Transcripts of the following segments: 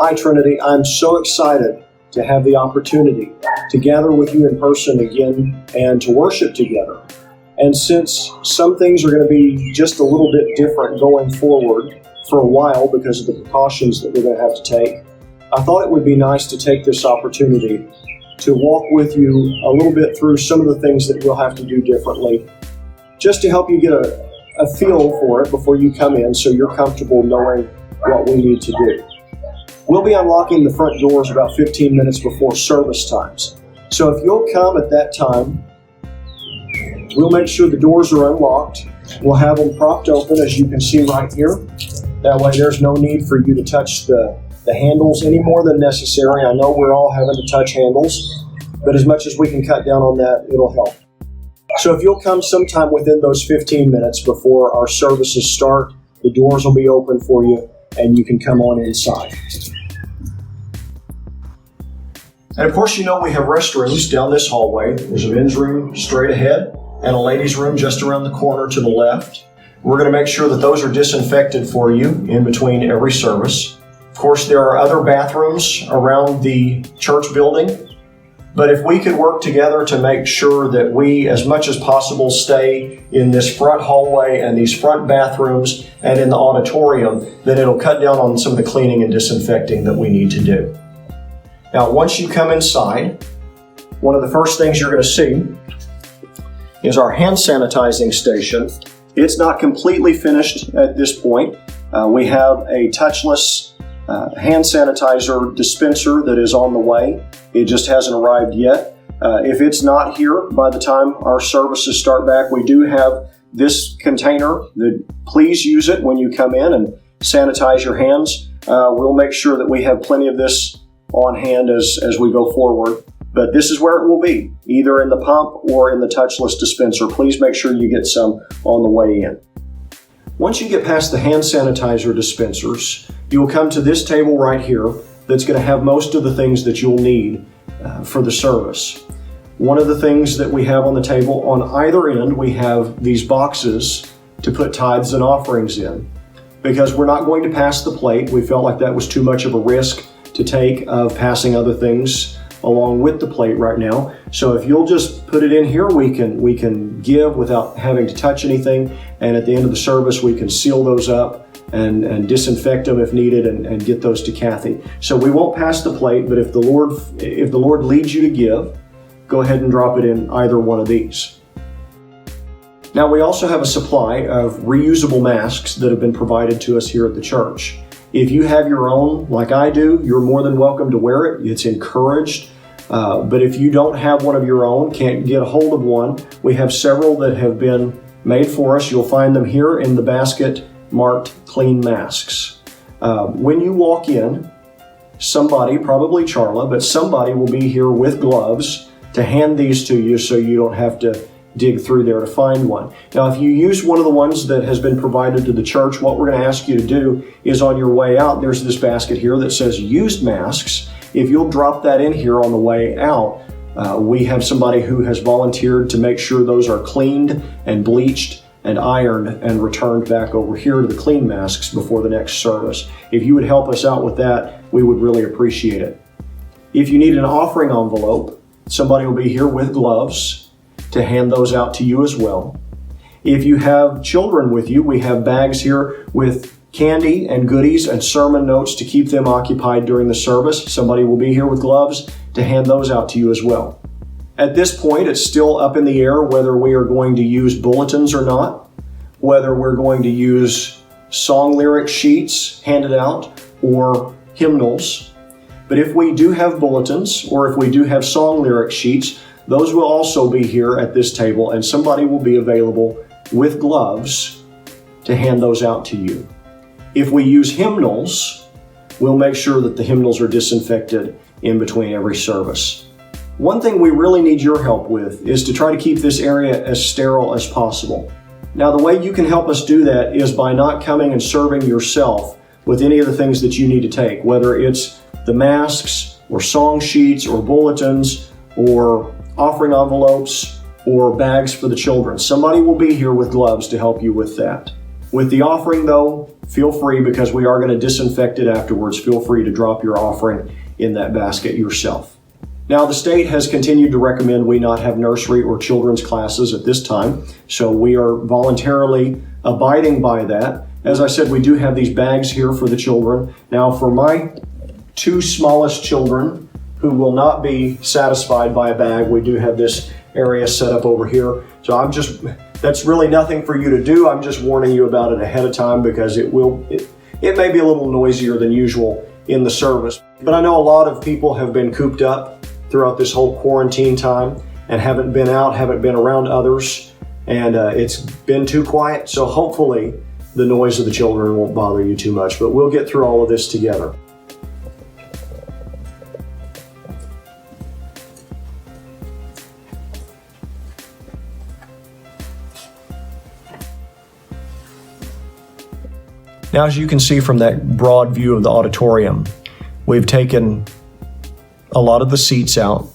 Hi, Trinity. I'm so excited to have the opportunity to gather with you in person again and to worship together. And since some things are going to be just a little bit different going forward for a while because of the precautions that we're going to have to take, I thought it would be nice to take this opportunity to walk with you a little bit through some of the things that we'll have to do differently, just to help you get a feel for it before you come in so you're comfortable knowing what we need to do. We'll be unlocking the front doors about 15 minutes before service times. So if you'll come at that time, we'll make sure the doors are unlocked. We'll have them propped open, as you can see right here. That way there's no need for you to touch the handles any more than necessary. I know we're all having to touch handles, but as much as we can cut down on that, it'll help. So if you'll come sometime within those 15 minutes before our services start, the doors will be open for you and you can come on inside. And of course, you know we have restrooms down this hallway. There's a men's room straight ahead and a ladies' room just around the corner to the left. We're going to make sure that those are disinfected for you in between every service. Of course, there are other bathrooms around the church building, but if we could work together to make sure that we, as much as possible, stay in this front hallway and these front bathrooms and in the auditorium, then it'll cut down on some of the cleaning and disinfecting that we need to do. Now, once you come inside, one of the first things you're going to see is our hand sanitizing station. It's not completely finished at this point. We have a touchless hand sanitizer dispenser that is on the way. It just hasn't arrived yet. If it's not here by the time our services start back, we do have this container. Please use it when you come in and sanitize your hands. We'll make sure that we have plenty of this on hand as we go forward. But this is where it will be, either in the pump or in the touchless dispenser. Please make sure you get some on the way in. Once you get past the hand sanitizer dispensers, you will come to this table right here that's going to have most of the things that you'll need for the service. One of the things that we have on the table, on either end, we have these boxes to put tithes and offerings in. Because we're not going to pass the plate, we felt like that was too much of a risk to take of passing other things along with the plate right now. So if you'll just put it in here, we can give without having to touch anything. And at the end of the service, we can seal those up and disinfect them if needed and get those to Kathy. So we won't pass the plate, but if the Lord leads you to give, go ahead and drop it in either one of these. Now we also have a supply of reusable masks that have been provided to us here at the church. If you have your own, like I do, you're more than welcome to wear it. It's encouraged. But if you don't have one of your own, can't get a hold of one, we have several that have been made for us. You'll find them here in the basket marked clean masks. When you walk in, somebody, probably Charla, but somebody will be here with gloves to hand these to you so you don't have to dig through there to find one. Now, if you use one of the ones that has been provided to the church, what we're going to ask you to do is on your way out, there's this basket here that says used masks. If you'll drop that in here on the way out, we have somebody who has volunteered to make sure those are cleaned and bleached and ironed and returned back over here to the clean masks before the next service. If you would help us out with that, we would really appreciate it. If you need an offering envelope, somebody will be here with gloves to hand those out to you as well. If you have children with you, we have bags here with candy and goodies and sermon notes to keep them occupied during the service. Somebody will be here with gloves to hand those out to you as well. At this point, it's still up in the air whether we are going to use bulletins or not, whether we're going to use song lyric sheets handed out or hymnals. But if we do have bulletins or if we do have song lyric sheets, those will also be here at this table, and somebody will be available with gloves to hand those out to you. If we use hymnals, we'll make sure that the hymnals are disinfected in between every service. One thing we really need your help with is to try to keep this area as sterile as possible. Now, the way you can help us do that is by not coming and serving yourself with any of the things that you need to take, whether it's the masks or song sheets or bulletins or offering envelopes or bags for the children. Somebody will be here with gloves to help you with that. With the offering, though, feel free, because we are going to disinfect it afterwards, feel free to drop your offering in that basket yourself. Now, the state has continued to recommend we not have nursery or children's classes at this time, so we are voluntarily abiding by that. As I said, we do have these bags here for the children. Now, for my two smallest children who will not be satisfied by a bag, we do have this area set up over here. So that's really nothing for you to do. I'm just warning you about it ahead of time, because it may be a little noisier than usual in the service. But I know a lot of people have been cooped up throughout this whole quarantine time and haven't been out, haven't been around others, and it's been too quiet. So hopefully the noise of the children won't bother you too much, but we'll get through all of this together. Now, as you can see from that broad view of the auditorium, we've taken a lot of the seats out,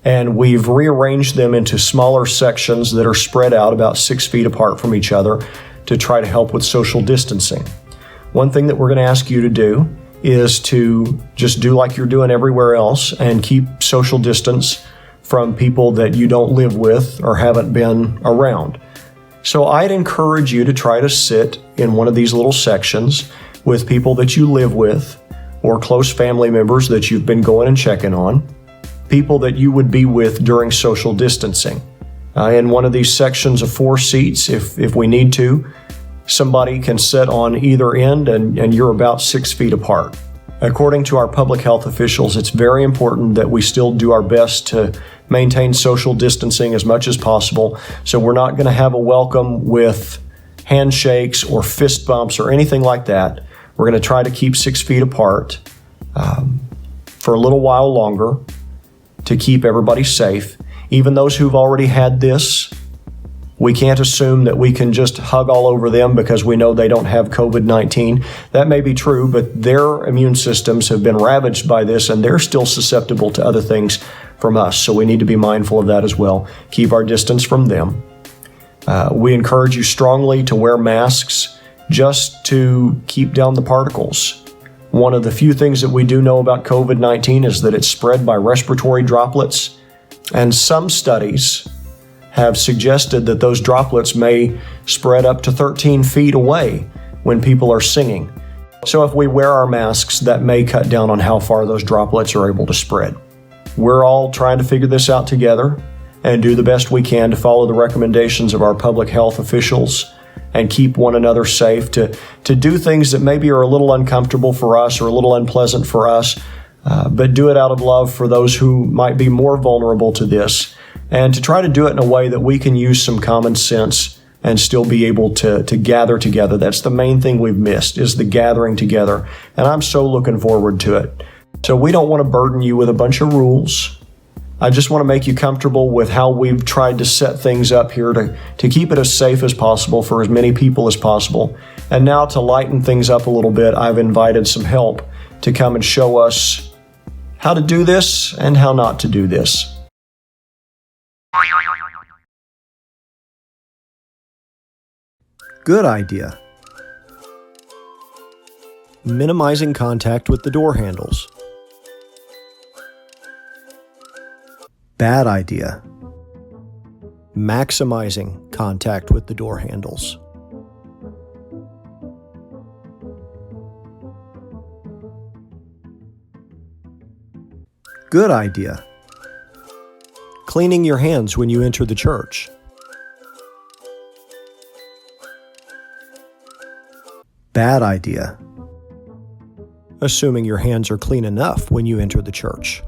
and we've rearranged them into smaller sections that are spread out about 6 feet apart from each other to try to help with social distancing. One thing that we're going to ask you to do is to just do like you're doing everywhere else and keep social distance from people that you don't live with or haven't been around. So I'd encourage you to try to sit in one of these little sections with people that you live with, or close family members that you've been going and checking on, people that you would be with during social distancing. In one of these sections of 4 seats, if we need to, somebody can sit on either end, and you're about 6 feet apart. According to our public health officials, it's very important that we still do our best to maintain social distancing as much as possible. So we're not going to have a welcome with handshakes or fist bumps or anything like that. We're going to try to keep 6 feet apart for a little while longer to keep everybody safe. Even those who've already had this, we can't assume that we can just hug all over them because we know they don't have COVID-19. That may be true, but their immune systems have been ravaged by this, and they're still susceptible to other things from us. So we need to be mindful of that as well. Keep our distance from them. We encourage you strongly to wear masks just to keep down the particles. One of the few things that we do know about COVID-19 is that it's spread by respiratory droplets, and some studies have suggested that those droplets may spread up to 13 feet away when people are singing. So if we wear our masks, that may cut down on how far those droplets are able to spread. We're all trying to figure this out together and do the best we can to follow the recommendations of our public health officials and keep one another safe, to do things that maybe are a little uncomfortable for us or a little unpleasant for us, but do it out of love for those who might be more vulnerable to this, and to try to do it in a way that we can use some common sense and still be able to gather together. That's the main thing we've missed, is the gathering together, and I'm so looking forward to it. So we don't want to burden you with a bunch of rules. I just want to make you comfortable with how we've tried to set things up here to keep it as safe as possible for as many people as possible. And now, to lighten things up a little bit, I've invited some help to come and show us how to do this and how not to do this. Good idea. Minimizing contact with the door handles. Bad idea. Maximizing contact with the door handles. Good idea. Cleaning your hands when you enter the church. Bad idea. Assuming your hands are clean enough when you enter the church.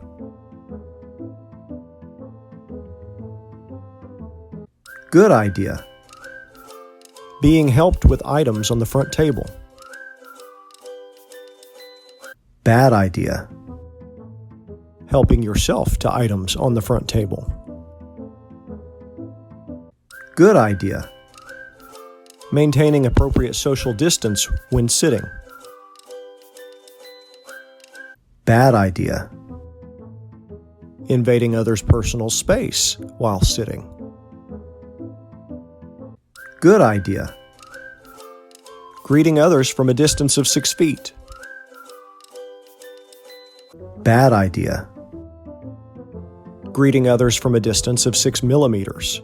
Good idea. Being helped with items on the front table. Bad idea. Helping yourself to items on the front table. Good idea. Maintaining appropriate social distance when sitting. Bad idea. Invading others' personal space while sitting. Good idea. Greeting others from a distance of 6 feet. Bad idea. Greeting others from a distance of 6 millimeters.